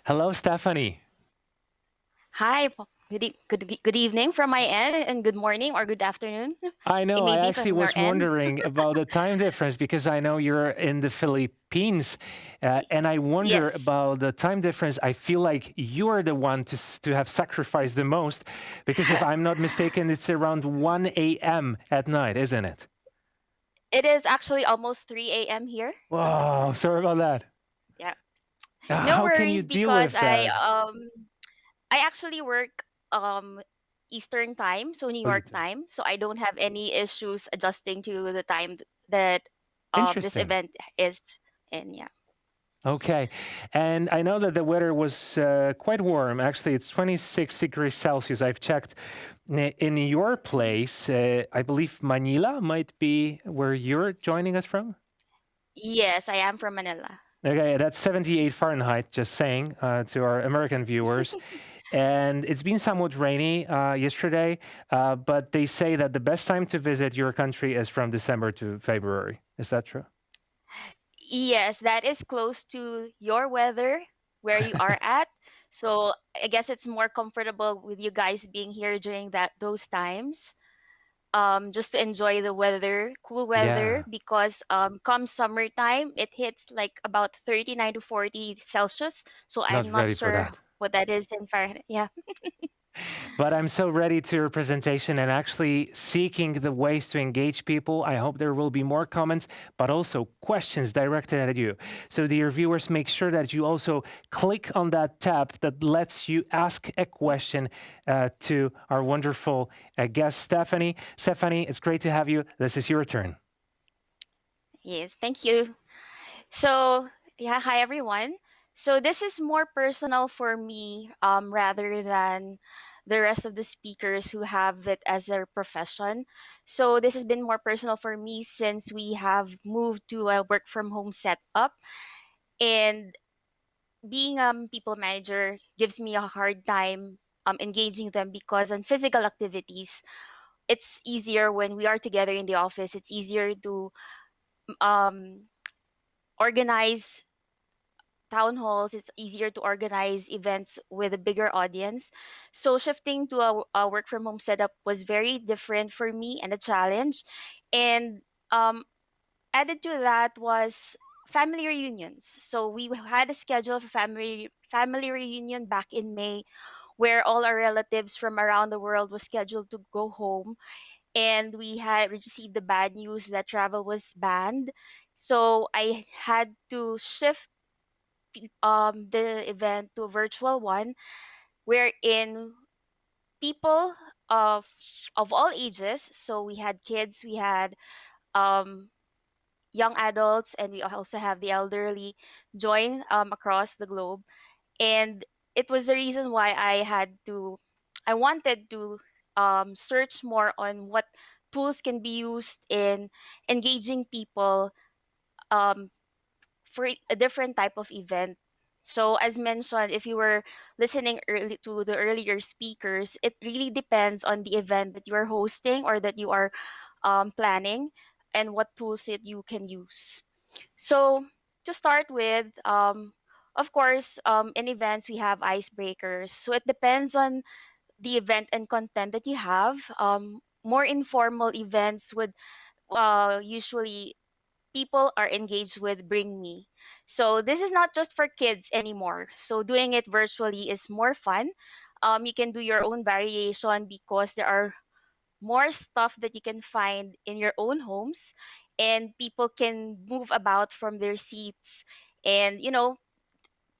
Hello, Stephanie. Good evening from my end, and good morning or good afternoon. I It know may I be actually from your was end. wondering about the time difference because I know you're in the Philippines, and I wonder Yes, about the time difference. I feel like you are the one to have sacrificed the most because if I'm not mistaken, it's around 1 a.m. at night, isn't it? it is actually almost 3 a.m. here. Wow, sorry about that. Yeah, no How can you worries deal because with that? I actually work Eastern time, so New Oh, you York do. time, so I don't have any issues adjusting to the time that this Interesting. event is in. Yeah. Okay. And I know that the weather was quite warm. Actually, it's 26 degrees Celsius. I've checked. In your place, I believe Manila might be where you're joining us from. Yes, I am from Manila. Okay, that's 78 Fahrenheit, just saying to our American viewers. And it's been somewhat rainy yesterday, but they say that the best time to visit your country is from December to February. Is that true? Yes, that is close to your weather where you are at. So I guess it's more comfortable with you guys being here during those times. Just to enjoy the weather, cool weather, Yeah, because come summertime, it hits like about 39 to 40 Celsius. So I'm not not ready for sure that. what that is in Fahrenheit. Yeah. But I'm so ready to your presentation and actually seeking the ways to engage people. I hope there will be more comments, but also questions directed at you. So, dear viewers, make sure that you also click on that tab that lets you ask a question to our wonderful guest, Stephanie. Stephanie, it's great to have you. This is your turn. Yes, thank you. So, yeah, hi everyone. So this is more personal for me rather than the rest of the speakers who have it as their profession. So this has been more personal for me since we have moved to a work from home setup, and being a people manager gives me a hard time engaging them because on physical activities it's easier when we are together in the office. It's easier to um, organize town halls. It's easier to organize events with a bigger audience. So shifting to a work from home setup was very different for me and a challenge. And um, added to that was family reunions. So we had a schedule of a family reunion back in May where all our relatives from around the world was scheduled to go home, and we had received the bad news that travel was banned. So I had to shift the event to a virtual one wherein people of all ages, so we had kids, we had um young adults, and we also have the elderly join across the globe. And it was the reason why I wanted to search more on what tools can be used in engaging people um, for a different type of event. So as mentioned, if you were listening early to the earlier speakers, it really depends on the event that you are hosting or that you are planning, and what tools that you can use. So to start with, of course, in events we have icebreakers. So it depends on the event and content that you have. More informal events would usually people are engaged with bring me. So this is not just for kids anymore. So doing it virtually is more fun. You can do your own variation because there are more stuff that you can find in your own homes, and people can move about from their seats and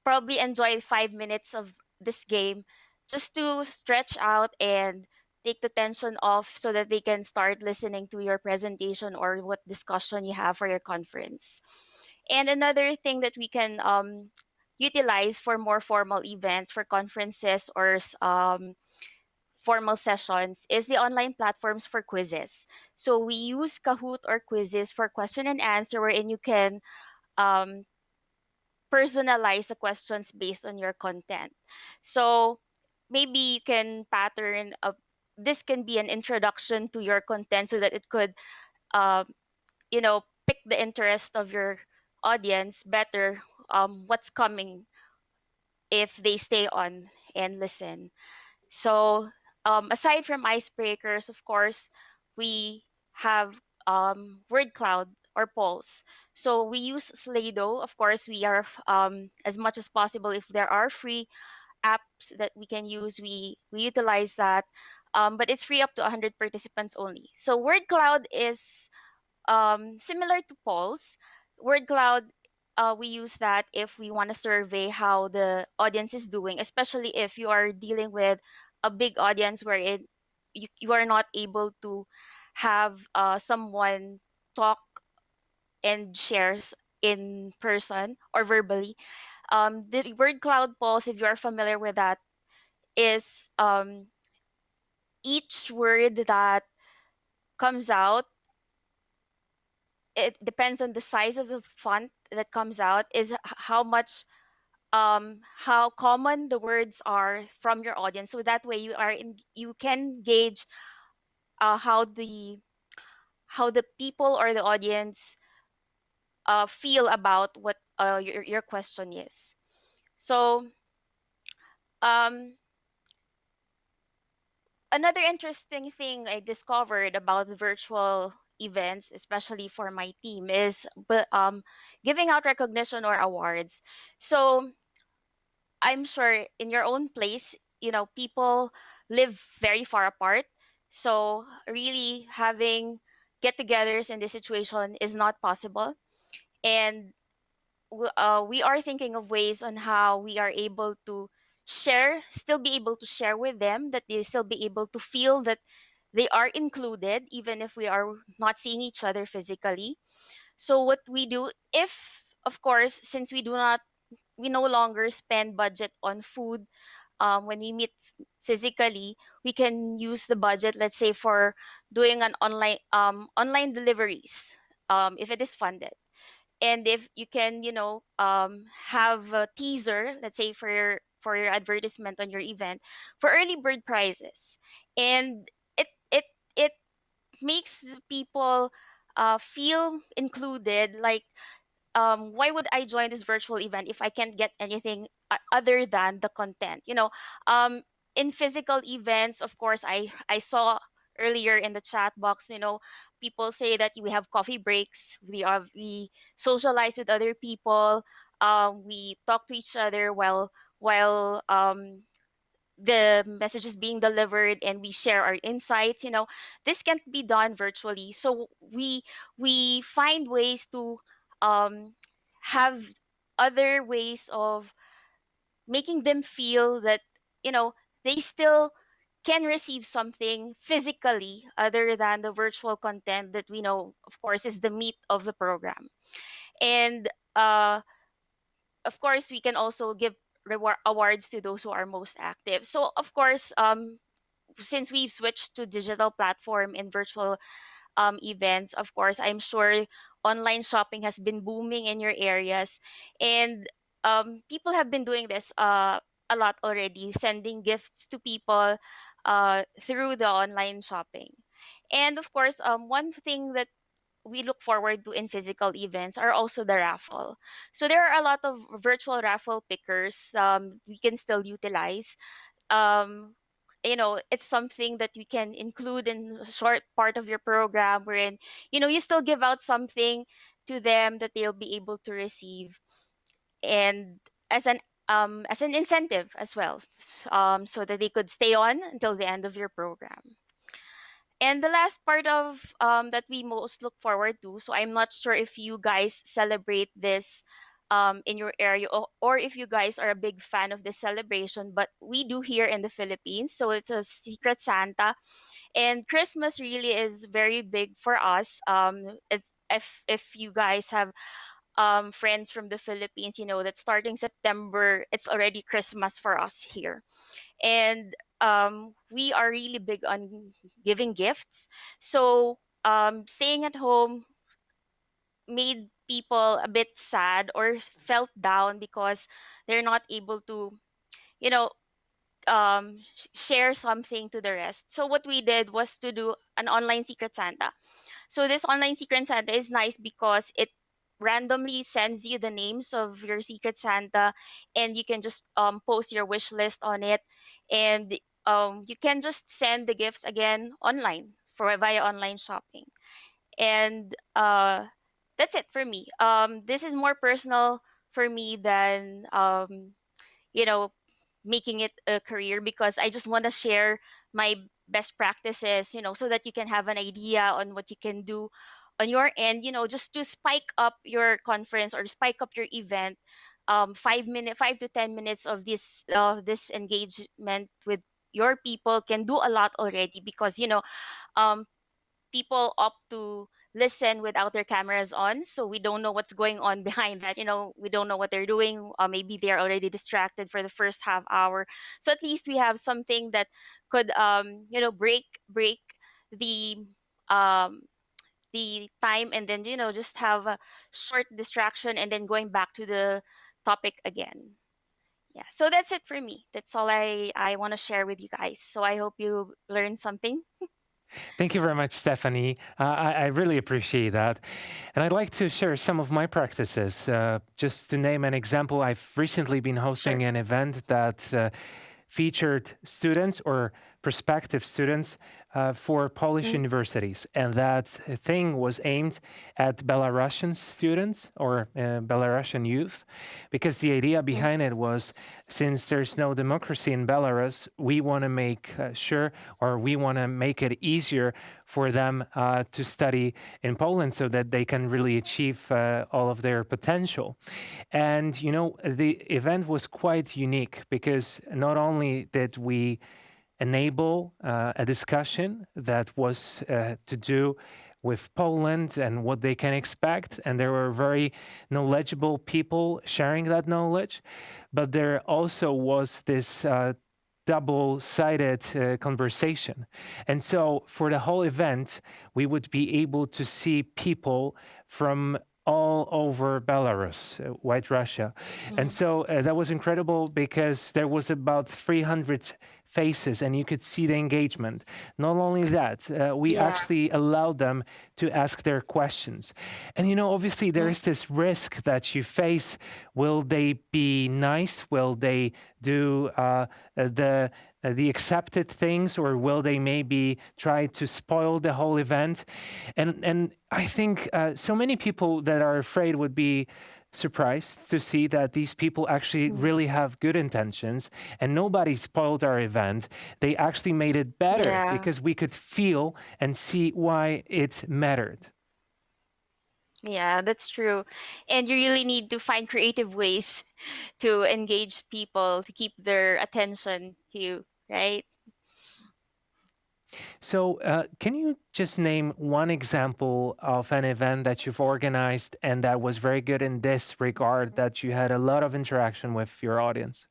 probably enjoy 5 minutes of this game just to stretch out and take the tension off so that they can start listening to your presentation or what discussion you have for your conference. And another thing that we can utilize for more formal events, for conferences or formal sessions, is the online platforms for quizzes. So we use Kahoot or quizzes for question and answer, wherein you can um, personalize the questions based on your content. So maybe you can pattern this can be an introduction to your content so that it could um, pick the interest of your audience better, what's coming if they stay on and listen. So aside from icebreakers, of course, we have word cloud or polls. So we use Slido. Of course, we are as much as possible, if there are free apps that we can use, we utilize that. But it's free up to 100 participants only. So word cloud is similar to polls. Word cloud, we use that if we want to survey how the audience is doing, especially if you are dealing with a big audience where you are not able to have someone talk and shares in person or verbally. The word cloud polls, if you are familiar with that, is each word that comes out, it depends on the size of the font that comes out, is how much how common the words are from your audience. So that way you can gauge how the people or the audience feel about what your question is. So um another interesting thing I discovered about the virtual events, especially for my team, is giving out recognition or awards. So I'm sure in your own place, people live very far apart. So really having get-togethers in this situation is not possible. And we are thinking of ways on how we are able to still be able to share with them, that they still be able to feel that they are included, even if we are not seeing each other physically. So what we do, if of course, since we no longer spend budget on food when we meet physically, we can use the budget, let's say, for doing an online deliveries, if it is funded. And if you can, have a teaser, let's say, for your advertisement on your event, for early bird prizes. And it makes the people feel included, like, why would I join this virtual event if I can't get anything other than the content? Um, in physical events, of course, I saw earlier in the chat box, people say that we have coffee breaks, we socialize with other people, we talk to each other while the message is being delivered, and we share our insights. This can't be done virtually, so we find ways to um, have other ways of making them feel that you know they still can receive something physically other than the virtual content that we know, of course, is the meat of the program. And of course, we can also give reward awards to those who are most active. So of course, since we've switched to digital platform and virtual events, of course, I'm sure online shopping has been booming in your areas. And people have been doing this a lot already, sending gifts to people through the online shopping. And of course, one thing that we look forward to in physical events are also the raffle. So there are a lot of virtual raffle pickers we can still utilize. um it's something that we can include in a short part of your program, wherein you still give out something to them that they'll be able to receive, and as an incentive as well, so that they could stay on until the end of your program. And the last part of that we most look forward to, so I'm not sure if you guys celebrate this in your area, or if you guys are a big fan of this celebration, but we do here in the Philippines. So it's a Secret Santa, and Christmas really is very big for us. If you guys have friends from the Philippines, you know that starting September, it's already Christmas for us here. And we are really big on giving gifts. So staying at home made people a bit sad or felt down because they're not able to, you know, share something to the rest. So what we did was to do an online Secret Santa. So this online Secret Santa is nice because randomly sends you the names of your Secret Santa, and you can just post your wish list on it, and you can just send the gifts again online for via online shopping. And that's it for me. This is more personal for me than you know making it a career, because I just want to share my best practices, so that you can have an idea on what you can do on your end, just to spike up your conference or spike up your event. 5 to 10 minutes of this engagement with your people can do a lot already, because um people opt to listen without their cameras on, so we don't know what's going on behind that. We don't know what they're doing. Maybe they're already distracted for the first half hour, so at least we have something that could break the um the time, and then just have a short distraction and then going back to the topic again. Yeah, so that's it for me. That's all I want to share with you guys, so I hope you learned something. Thank you very much, Stephanie. I really appreciate that. And I'd like to share some of my practices. Just to name an example, I've recently been hosting Sure. an event that featured students or prospective students for Polish Mm. universities. And that thing was aimed at Belarusian students or Belarusian youth, because the idea Mm. behind it was, since there's no democracy in Belarus, we want to make sure, or we want to make it easier for them to study in Poland so that they can really achieve all of their potential. And, the event was quite unique because not only did we enable a discussion that was to do with Poland and what they can expect, and there were very knowledgeable people sharing that knowledge, but there also was this double-sided conversation. And so for the whole event, we would be able to see people from all over Belarus, White Russia. And Mm. so that was incredible because there was about 300 faces and you could see the engagement. Not only that, we Yeah. actually allowed them to ask their questions. And obviously there Mm. is this risk that you face. Will they be nice? Will they do the accepted things, or will they maybe try to spoil the whole event? And I think so many people that are afraid would be surprised to see that these people actually Mm. really have good intentions and nobody spoiled our event. They actually made it better Yeah. because we could feel and see why it mattered. Yeah, that's true. And you really need to find creative ways to engage people to keep their attention to you, right? So, can you just name one example of an event that you've organized and that was very good in this regard, that you had a lot of interaction with your audience?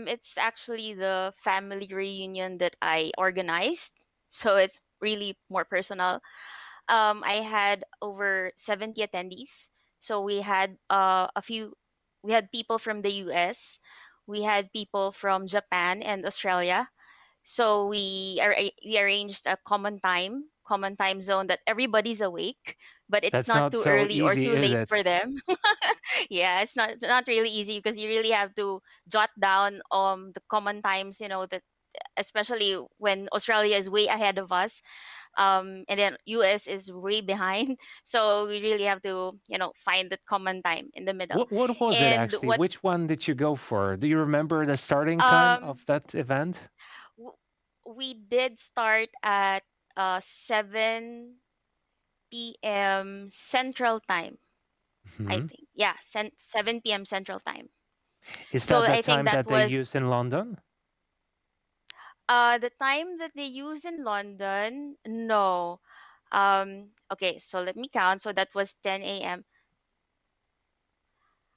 It's actually the family reunion that I organized, so it's really more personal. I had over 70 attendees. So we had people from the US, we had people from Japan and Australia. So we arranged a common time zone that everybody's awake, but it's That's not not too so early or easy, too is late it? for them. Yeah, it's not really easy, because you really have to jot down the common times, that especially when Australia is way ahead of us, and then US is way behind. So we really have to, find that common time in the middle. What was it And actually? what Which one did you go for? Do you remember the starting time um of that event? w- we did start at 7 p.m. Central Time, I Hmm. think. Yeah, 7 p.m. Central Time. Is So that the I think time that that they was use in London? the time that they use in London. No. Okay, so let me count. So that was 10 a.m.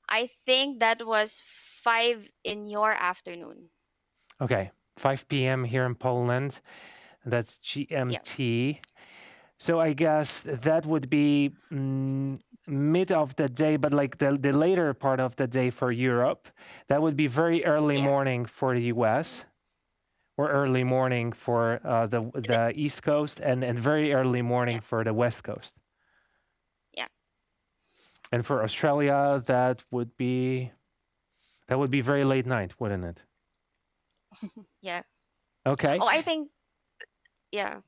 I think that was 5 in your afternoon. Okay, 5 p.m. here in Poland. That's Yeah. GMT. So I guess that would be mid of the day, but like the later part of the day for Europe. That would be very early Yeah. morning for the US, or early morning for Th- the East Coast, and very early Yeah. morning for the West Coast. Yeah. And for Australia, that would be very late night, wouldn't it? Yeah. Okay. Oh, I think yeah.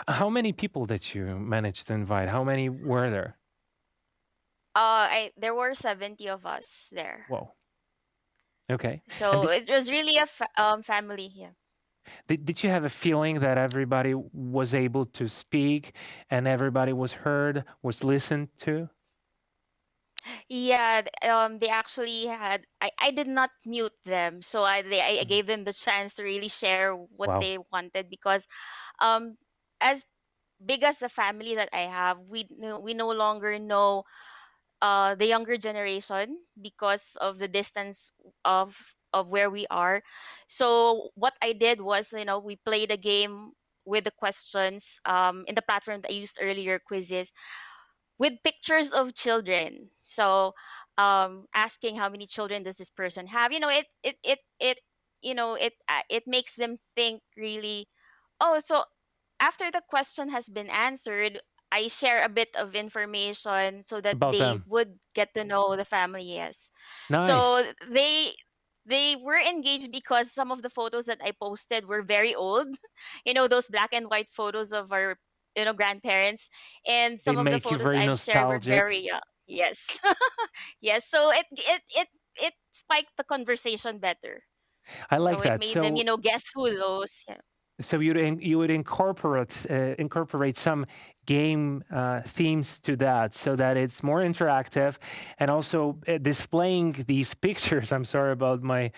How many people did you manage to invite? How many were there? I there were 70 of us there. Whoa. Okay. And So it was really a family here. did you have a feeling that everybody was able to speak and everybody was heard, was listened to? Yeah, they actually had. I did not mute them, so I Mhm. gave them the chance to really share what Wow. they wanted because, um, as big as the family that I have, we no longer know the younger generation because of the distance of where we are. So what I did was, we played a game with the questions in the platform that I used earlier, quizzes with pictures of children. So asking how many children does this person have? It makes them think really. Oh, so after the question has been answered, I share a bit of information so that About they them. would get to know the family. Yes. So Nice. they were engaged because some of the photos that I posted were very old. Those black and white photos of our grandparents, and They some of the make you photos very I've shared were nostalgic. very young. Yes. Yes. So it spiked the conversation better. I like So it that. made them, So guess who those. Yeah. you would incorporate some game themes to that so that it's more interactive and also displaying these pictures. I'm sorry about my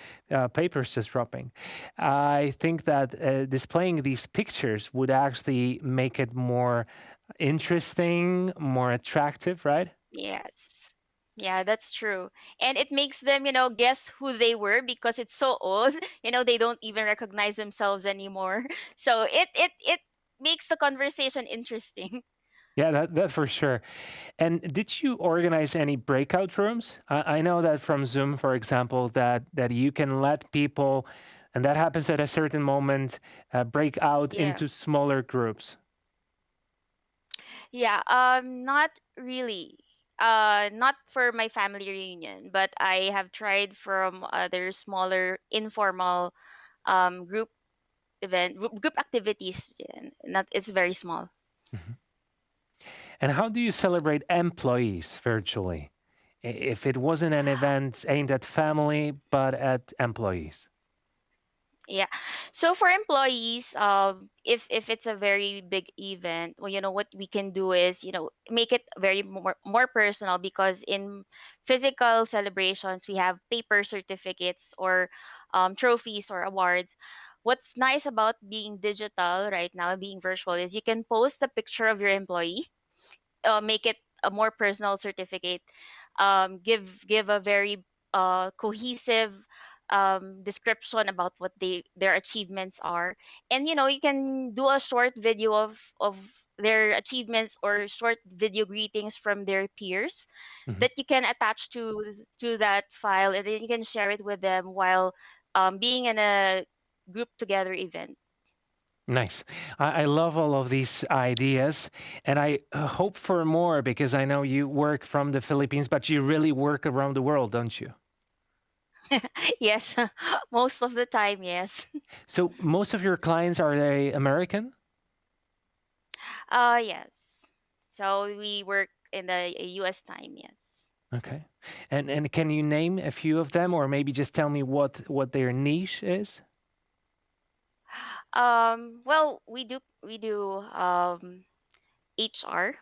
papers just dropping. I think that displaying these pictures would actually make it more interesting, more attractive, right? Yes. Yeah, that's true. And it makes them, guess who they were because it's so old. They don't even recognize themselves anymore. So it makes the conversation interesting. Yeah, that for sure. And did you organize any breakout rooms? I know that from Zoom, for example, that you can let people, and that happens at a certain moment, break out Yeah. into smaller groups. Yeah, not really. Not for my family reunion, but I have tried from other smaller informal group group activities. Yeah, not it's very small. Mhm. And how do you celebrate employees virtually? If it wasn't an event aimed at family, but at employees. Yeah. So for employees, if it's a very big event, well, what we can do is, make it very more personal because in physical celebrations we have paper certificates or trophies or awards. What's nice about being digital right now, being virtual, is you can post a picture of your employee, make it a more personal certificate, give a very cohesive description about what their achievements are, and you can do a short video of their achievements or short video greetings from their peers Mhm. that you can attach to that file, and then you can share it with them while being in a group together event. Nice. I love all of these ideas, and I hope for more because I know you work from the Philippines, but you really work around the world, don't you? Yes. Most of the time, yes. So most of your clients, are they American? Yes. So we work in the US time, yes. Okay. And can you name a few of them, or maybe just tell me what their niche is? Well, we do HR,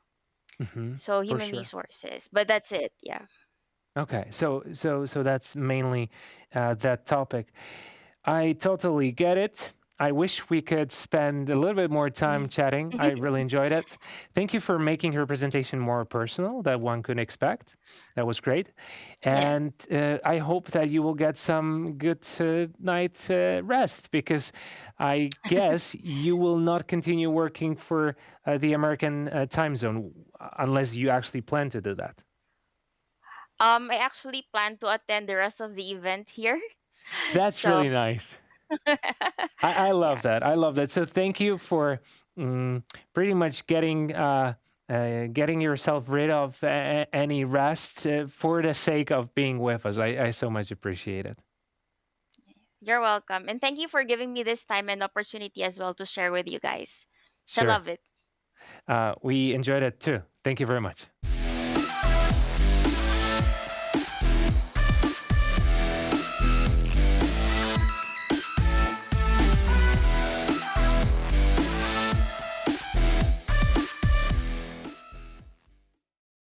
so For human sure. resources, but that's it. Yeah. Okay. So that's mainly that topic. I totally get it. I wish we could spend a little bit more time chatting. I really enjoyed it. Thank you for making her presentation more personal that one could expect. That was great. Yeah. And I hope that you will get some good night rest because I guess you will not continue working for the American time zone unless you actually plan to do that. I actually plan to attend the rest of the event here. That's So, really nice. I love yeah. that. I love that. So thank you for mm, pretty much getting getting yourself rid of any rest for the sake of being with us. I so much appreciate it. You're welcome. And thank you for giving me this time and opportunity as well to share with you guys. So I Sure. love it. We enjoyed it too. Thank you very much.